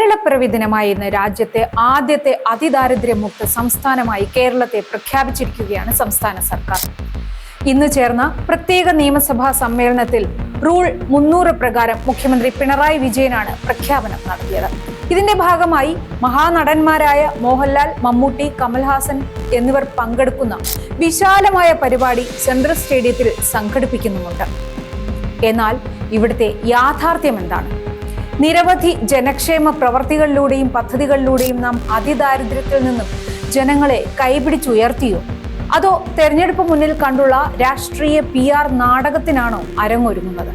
കേരളപ്പിറവി ദിനമായ ഇന്ന് രാജ്യത്തെ ആദ്യത്തെ അതിദാരിദ്ര്യമുക്ത സംസ്ഥാനമായി കേരളത്തെ പ്രഖ്യാപിച്ചിരിക്കുകയാണ് സംസ്ഥാന സർക്കാർ. ഇന്ന് ചേർന്ന പ്രത്യേക നിയമസഭാ സമ്മേളനത്തിൽ റൂൾ 300 പ്രകാരം മുഖ്യമന്ത്രി പിണറായി വിജയനാണ് പ്രഖ്യാപനം നടത്തിയത്. ഇതിന്റെ ഭാഗമായി മഹാനടന്മാരായ മോഹൻലാൽ, മമ്മൂട്ടി, കമൽഹാസൻ എന്നിവർ പങ്കെടുക്കുന്ന വിശാലമായ പരിപാടി സെൻട്രൽ സ്റ്റേഡിയത്തിൽ സംഘടിപ്പിക്കുന്നുമുണ്ട്. എന്നാൽ ഇവിടുത്തെ യാഥാർത്ഥ്യം എന്താണ്? നിരവധി ജനക്ഷേമ പ്രവർത്തികളിലൂടെയും പദ്ധതികളിലൂടെയും നാം അതിദാരിദ്ര്യത്തിൽ നിന്നും ജനങ്ങളെ കൈപിടിച്ചുയർത്തിയോ? അതോ തെരഞ്ഞെടുപ്പ് മുന്നിൽ കണ്ടുള്ള രാഷ്ട്രീയ PR നാടകത്തിനാണോ അരങ്ങൊരുങ്ങുന്നത്?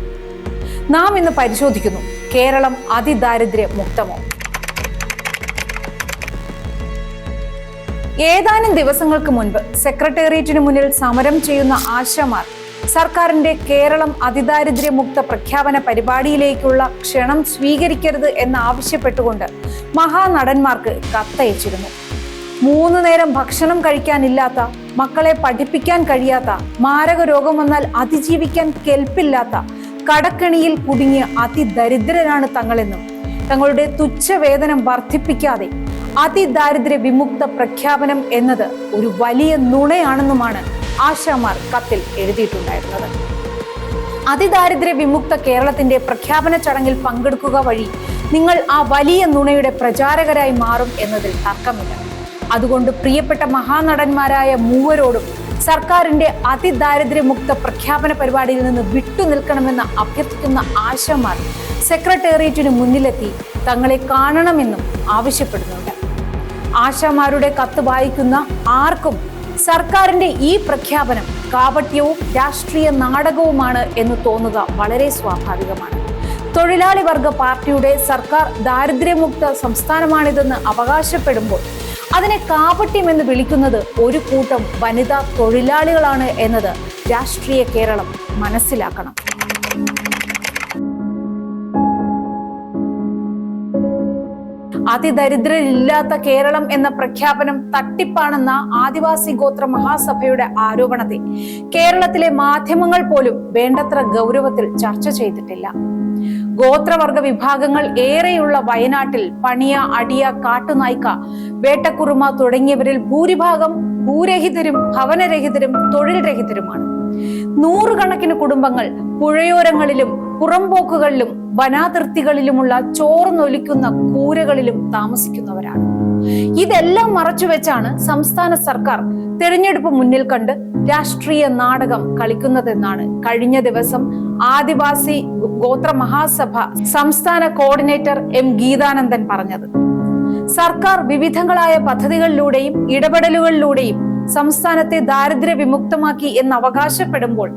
നാം ഇന്ന് പരിശോധിക്കുന്നു, കേരളം അതിദാരിദ്ര്യ മുക്തമോ? ഏതാനും ദിവസങ്ങൾക്ക് മുൻപ് സെക്രട്ടേറിയറ്റിന് മുന്നിൽ സമരം ചെയ്യുന്ന ആശമാർ സർക്കാരിന്റെ കേരളം അതിദാരിദ്ര്യമുക്ത പ്രഖ്യാപന പരിപാടിയിലേക്കുള്ള ക്ഷണം സ്വീകരിക്കരുത് എന്നാവശ്യപ്പെട്ടുകൊണ്ട് മഹാനടന്മാർക്ക് കത്തയച്ചിരുന്നു. 3 നേരം ഭക്ഷണം കഴിക്കാനില്ലാത്ത, മക്കളെ പഠിപ്പിക്കാൻ കഴിയാത്ത, മാരക രോഗം വന്നാൽ അതിജീവിക്കാൻ കെൽപ്പില്ലാത്ത, കടക്കെണിയിൽ കുടുങ്ങിയ അതിദരിദ്രരാണ് തങ്ങളെന്നും തങ്ങളുടെ തുച്ഛവേതനം വർദ്ധിപ്പിക്കാതെ അതിദാരിദ്ര്യ വിമുക്ത പ്രഖ്യാപനം എന്നത് ഒരു വലിയ നുണയാണെന്നുമാണ് ആശാമാർ കത്തിൽ എഴുതിയിട്ടുണ്ടായിരുന്നത്. അതിദാരിദ്ര്യ വിമുക്ത കേരളത്തിന്റെ പ്രഖ്യാപന ചടങ്ങിൽ പങ്കെടുക്കുക വഴി നിങ്ങൾ ആ വലിയ നുണയുടെ പ്രചാരകരായി മാറും എന്നതിൽ തർക്കമില്ല. അതുകൊണ്ട് പ്രിയപ്പെട്ട മഹാനടന്മാരായ മൂവരോടും സർക്കാരിന്റെ അതിദാരിദ്ര്യമുക്ത പ്രഖ്യാപന പരിപാടിയിൽ നിന്ന് വിട്ടുനിൽക്കണമെന്ന് അഭ്യർത്ഥിക്കുന്ന ആശമാർ സെക്രട്ടേറിയറ്റിന് മുന്നിലെത്തി തങ്ങളെ കാണണമെന്നും ആവശ്യപ്പെടുന്നുണ്ട്. ആശാമാരുടെ കത്ത് വായിക്കുന്ന ആർക്കും സർക്കാരിന്റെ ഈ പ്രഖ്യാപനം കാപട്യവും രാഷ്ട്രീയ നാടകവുമാണ് എന്ന് തോന്നുക വളരെ സ്വാഭാവികമാണ്. തൊഴിലാളി വർഗ പാർട്ടിയുടെ സർക്കാർ ദാരിദ്ര്യമുക്ത സംസ്ഥാനമാണിതെന്ന് അവകാശപ്പെടുമ്പോൾ അതിനെ കാപട്യം എന്ന് വിളിക്കുന്നത് ഒരു കൂട്ടം വനിതാ തൊഴിലാളികളാണ് എന്നത് രാഷ്ട്രീയ കേരളം മനസ്സിലാക്കണം. അതിദരിദ്രരില്ലാത്ത കേരളം എന്ന പ്രഖ്യാപനം തട്ടിപ്പാണെന്ന ആദിവാസി ഗോത്ര മഹാസഭയുടെ ആരോപണത്തെ കേരളത്തിലെ മാധ്യമങ്ങൾ പോലും വേണ്ടത്ര ഗൗരവത്തിൽ ചർച്ച ചെയ്തിട്ടില്ല. ഗോത്രവർഗ വിഭാഗങ്ങൾ ഏറെയുള്ള വയനാട്ടിൽ പണിയ, അടിയ, കാട്ടുനായ്ക്ക, വേട്ടക്കുറുമ തുടങ്ങിയവരിൽ ഭൂരിഭാഗം ഭൂരഹിതരും ഭവനരഹിതരും തൊഴിൽ രഹിതരുമാണ്. 100 കണക്കിന് കുടുംബങ്ങൾ പുഴയോരങ്ങളിലും പുറംപോക്കുകളിലും വനാതിർത്തികളിലുമുള്ള ചോർന്നൊലിക്കുന്ന കൂരകളിലും താമസിക്കുന്നവരാണ്. ഇതെല്ലാം മറച്ചുവെച്ചാണ് സംസ്ഥാന സർക്കാർ തെരഞ്ഞെടുപ്പ് മുന്നിൽ കണ്ട് രാഷ്ട്രീയ നാടകം കളിക്കുന്നതെന്നാണ് കഴിഞ്ഞ ദിവസം ആദിവാസി ഗോത്ര മഹാസഭ സംസ്ഥാന കോർഡിനേറ്റർ M. ഗീതാനന്ദൻ പറഞ്ഞത്. സർക്കാർ വിവിധങ്ങളായ പദ്ധതികളിലൂടെയും ഇടപെടലുകളിലൂടെയും സംസ്ഥാനത്തെ ദാരിദ്ര്യ വിമുക്തമാക്കി എന്ന് അവകാശപ്പെടുമ്പോൾ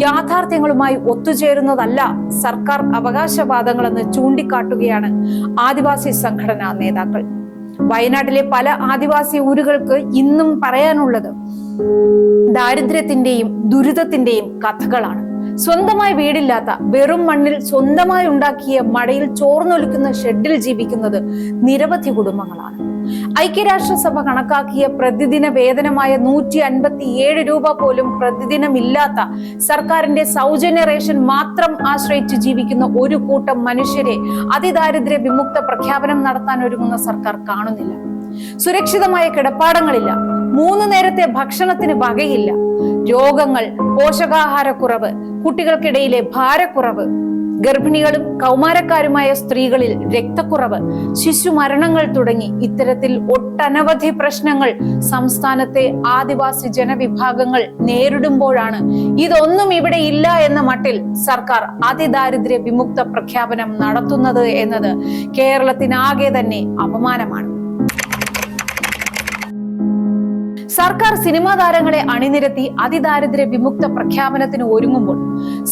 യാഥാർത്ഥ്യങ്ങളുമായി ഒത്തുചേരുന്നതല്ല സർക്കാർ അവകാശവാദങ്ങളെന്ന് ചൂണ്ടിക്കാട്ടുകയാണ് ആദിവാസി സംഘടനാ നേതാക്കൾ. വയനാട്ടിലെ പല ആദിവാസി ഊരുകൾക്ക് ഇന്നും പറയാനുള്ളത് ദാരിദ്ര്യത്തിന്റെയും ദുരിതത്തിന്റെയും കഥകളാണ്. സ്വന്തമായി വീടില്ലാത്ത, വെറും മണ്ണിൽ സ്വന്തമായി ഉണ്ടാക്കിയ മടയിൽ ചോർന്നൊലിക്കുന്ന ഷെഡിൽ ജീവിക്കുന്നത് നിരവധി കുടുംബങ്ങളാണ്. ഐക്യരാഷ്ട്രസഭ കണക്കാക്കിയ പ്രതിദിന വേതനമായ 157 രൂപ പോലും പ്രതിദിനമില്ലാത്ത, സർക്കാരിന്റെ സൗജന്യ റേഷൻ മാത്രം ആശ്രയിച്ച് ജീവിക്കുന്ന ഒരു കൂട്ടം മനുഷ്യരെ അതിദാരിദ്ര്യ വിമുക്ത പ്രഖ്യാപനം നടത്താൻ ഒരുങ്ങുന്ന സർക്കാർ കാണുന്നില്ല. സുരക്ഷിതമായ കിടപ്പാടങ്ങളില്ല, 3 നേരത്തെ ഭക്ഷണത്തിന് വകയില്ല, രോഗങ്ങൾ, പോഷകാഹാരക്കുറവ്, കുട്ടികൾക്കിടയിലെ ഭാരക്കുറവ്, ഗർഭിണികളും കൗമാരക്കാരുമായ സ്ത്രീകളിൽ രക്തക്കുറവ്, ശിശുമരണങ്ങൾ തുടങ്ങി ഇത്തരത്തിൽ ഒട്ടനവധി പ്രശ്നങ്ങൾ സംസ്ഥാനത്തെ ആദിവാസി ജനവിഭാഗങ്ങൾ നേരിടുമ്പോഴാണ് ഇതൊന്നും ഇവിടെ ഇല്ല എന്ന മട്ടിൽ സർക്കാർ അതിദാരിദ്ര്യ വിമുക്ത പ്രഖ്യാപനം നടത്തുന്നത് എന്നത് കേരളത്തിനാകെ തന്നെ അപമാനമാണ്. സർക്കാർ സിനിമാ താരങ്ങളെ അണിനിരത്തി അതിദാരിദ്ര്യ വിമുക്ത പ്രഖ്യാപനത്തിന് ഒരുങ്ങുമ്പോൾ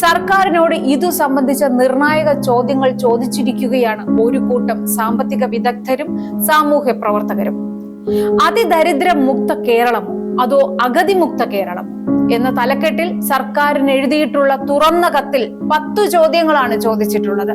സർക്കാരിനോട് ഇതു സംബന്ധിച്ച നിർണായക ചോദ്യങ്ങൾ ചോദിച്ചിരിക്കുകയാണ് ഒരു കൂട്ടം സാമ്പത്തിക വിദഗ്ധരും സാമൂഹ്യ പ്രവർത്തകരും. അതിദരിദ്ര മുക്ത കേരളമോ അതോ അഗതിമുക്ത കേരളമോ? എന്ന തലക്കെട്ടിൽ സർക്കാരിന് എഴുതിയിട്ടുള്ള തുറന്ന കത്തിൽ 10 ചോദ്യങ്ങളാണ് ചോദിച്ചിട്ടുള്ളത്.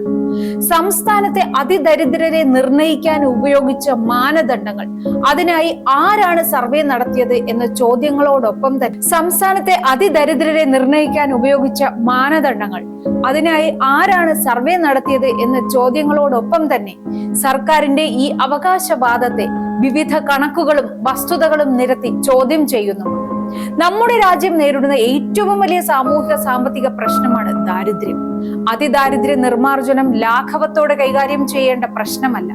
സംസ്ഥാനത്തെ അതിദരിദ്രരെ നിർണയിക്കാൻ ഉപയോഗിച്ച മാനദണ്ഡങ്ങൾ, അതിനായി ആരാണ് സർവേ നടത്തിയത് എന്ന ചോദ്യങ്ങളോടൊപ്പം തന്നെ സംസ്ഥാനത്തെ അതിദരിദ്രരെ നിർണയിക്കാൻ ഉപയോഗിച്ച മാനദണ്ഡങ്ങൾ, അതിനായി ആരാണ് സർവേ നടത്തിയത് എന്ന ചോദ്യങ്ങളോടൊപ്പം തന്നെ സർക്കാരിന്റെ ഈ അവകാശവാദത്തെ വിവിധ കണക്കുകളും വസ്തുതകളും നിരത്തി ചോദ്യം ചെയ്യുന്നു. നമ്മുടെ രാജ്യം നേരിടുന്ന ഏറ്റവും വലിയ സാമൂഹിക സാമ്പത്തിക പ്രശ്നമാണ് ദാരിദ്ര്യം. അതിദാരിദ്ര്യ നിർമ്മാർജ്ജനം ലാഘവത്തോടെ കൈകാര്യം ചെയ്യേണ്ട പ്രശ്നമല്ല.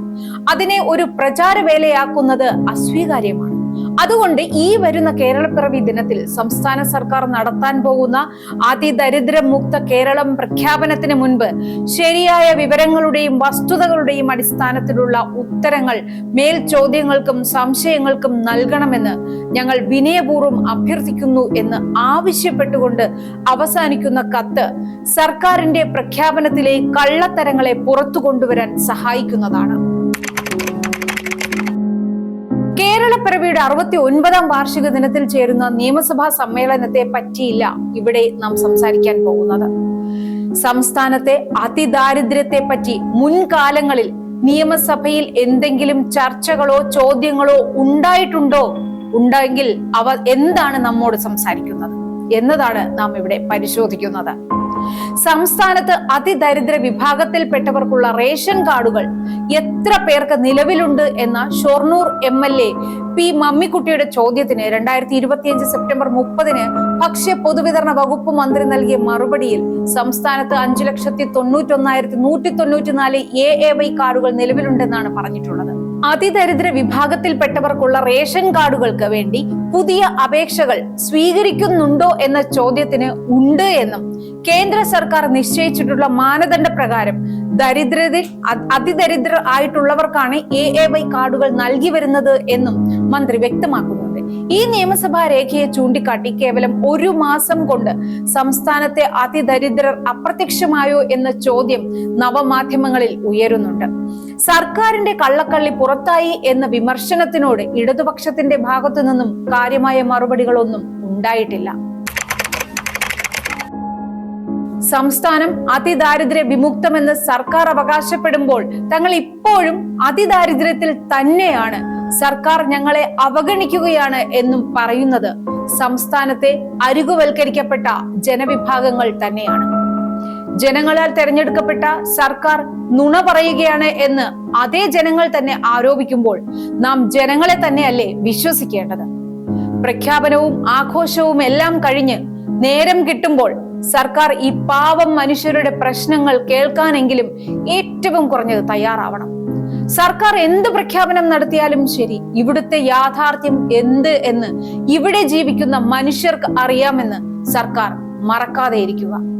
അതിനെ ഒരു പ്രചാരവേലയാക്കുന്നത് അസ്വീകാര്യമാണ്. അതുകൊണ്ട് ഈ വരുന്ന കേരളപ്പിറവി ദിനത്തിൽ സംസ്ഥാന സർക്കാർ നടത്താൻ പോകുന്ന അതിദരിദ്ര മുക്ത കേരളം പ്രഖ്യാപനത്തിന് മുൻപ് ശരിയായ വിവരങ്ങളുടെയും വസ്തുതകളുടെയും അടിസ്ഥാനത്തിലുള്ള ഉത്തരങ്ങൾ മേൽ ചോദ്യങ്ങൾക്കും സംശയങ്ങൾക്കും നൽകണമെന്ന് ഞങ്ങൾ വിനയപൂർവ്വം അഭ്യർത്ഥിക്കുന്നു എന്ന് ആവശ്യപ്പെട്ടുകൊണ്ട് അവസാനിക്കുന്ന കത്ത് സർക്കാരിന്റെ പ്രഖ്യാപനത്തിലെ കള്ളത്തരങ്ങളെ പുറത്തു കൊണ്ടുവരാൻ സഹായിക്കുന്നതാണ്. കേരളപ്പിറവിയുടെ 69ാം വാർഷിക ദിനത്തിൽ ചേരുന്ന നിയമസഭാ സമ്മേളനത്തെ പറ്റിയില്ല ഇവിടെ നാം സംസാരിക്കാൻ പോകുന്നത്. സംസ്ഥാനത്തെ അതിദാരിദ്ര്യത്തെ പറ്റി മുൻകാലങ്ങളിൽ നിയമസഭയിൽ എന്തെങ്കിലും ചർച്ചകളോ ചോദ്യങ്ങളോ ഉണ്ടായിട്ടുണ്ടോ? ഉണ്ടെങ്കിൽ അവ എന്താണ് നമ്മോട് സംസാരിക്കുന്നത് എന്നതാണ് നാം ഇവിടെ പരിശോധിക്കുന്നത്. സംസ്ഥാനത്ത് അതിദരിദ്ര വിഭാഗത്തിൽപ്പെട്ടവർക്കുള്ള റേഷൻ കാർഡുകൾ എത്ര പേർക്ക് നിലവിലുണ്ട് എന്ന ഷൊർണൂർ MLA പി മമ്മിക്കുട്ടിയുടെ ചോദ്യത്തിന് 2025 സെപ്റ്റംബർ 30 ഭക്ഷ്യ പൊതുവിതരണ വകുപ്പ് മന്ത്രി നൽകിയ മറുപടിയിൽ സംസ്ഥാനത്ത് 5,91,194 AAY കാർഡുകൾ നിലവിലുണ്ടെന്നാണ് പറഞ്ഞിട്ടുള്ളത്. അതിദരിദ്ര വിഭാഗത്തിൽപ്പെട്ടവർക്കുള്ള റേഷൻ കാർഡുകൾക്ക് വേണ്ടി പുതിയ അപേക്ഷകൾ സ്വീകരിക്കുന്നുണ്ടോ എന്ന ചോദ്യത്തിന് ഉണ്ട് എന്നും കേന്ദ്ര സർക്കാർ നിശ്ചയിച്ചിട്ടുള്ള മാനദണ്ഡ പ്രകാരം അതിദരിദ്രർ ആയിട്ടുള്ളവർക്കാണ് AAY കാർഡുകൾ നൽകി വരുന്നത് എന്നും മന്ത്രി വ്യക്തമാക്കുന്നുണ്ട്. ഈ നിയമസഭാ രേഖയെ ചൂണ്ടിക്കാട്ടി കേവലം 1 മാസം കൊണ്ട് സംസ്ഥാനത്തെ അതിദരിദ്രർ അപ്രത്യക്ഷമായോ എന്ന ചോദ്യം നവമാധ്യമങ്ങളിൽ ഉയരുന്നുണ്ട്. സർക്കാരിന്റെ കള്ളക്കള്ളി പുറത്തായി എന്ന വിമർശനത്തിനോട് ഇടതുപക്ഷത്തിന്റെ ഭാഗത്തു നിന്നും കാര്യമായ മറുപടികളൊന്നും ഉണ്ടായിട്ടില്ല. സംസ്ഥാനം അതിദാരിദ്ര്യ വിമുക്തമെന്ന് സർക്കാർ അവകാശപ്പെടുമ്പോൾ തങ്ങൾ ഇപ്പോഴും അതിദാരിദ്ര്യത്തിൽ തന്നെയാണ്, സർക്കാർ ഞങ്ങളെ അവഗണിക്കുകയാണ് എന്നും പറയുന്നത് സംസ്ഥാനത്തെ അരികുവൽക്കരിക്കപ്പെട്ട ജനവിഭാഗങ്ങൾ തന്നെയാണ്. ജനങ്ങളാൽ തെരഞ്ഞെടുക്കപ്പെട്ട സർക്കാർ നുണ പറയുകയാണ് എന്ന് അതേ ജനങ്ങൾ തന്നെ ആരോപിക്കുമ്പോൾ നാം ജനങ്ങളെ തന്നെയല്ലേ വിശ്വസിക്കേണ്ടത്? പ്രഖ്യാപനവും ആഘോഷവും എല്ലാം കഴിഞ്ഞ് നേരം കിട്ടുമ്പോൾ സർക്കാർ ഈ പാവം മനുഷ്യരുടെ പ്രശ്നങ്ങൾ കേൾക്കാനെങ്കിലും ഏറ്റവും കുറഞ്ഞത് തയ്യാറാവണം. സർക്കാർ എന്ത് പ്രഖ്യാപനം നടത്തിയാലും ശരി, ഇവിടുത്തെ യാഥാർത്ഥ്യം എന്ത് എന്ന് ഇവിടെ ജീവിക്കുന്ന മനുഷ്യർക്ക് അറിയാമെന്ന് സർക്കാർ മറക്കാതെ ഇരിക്കുക.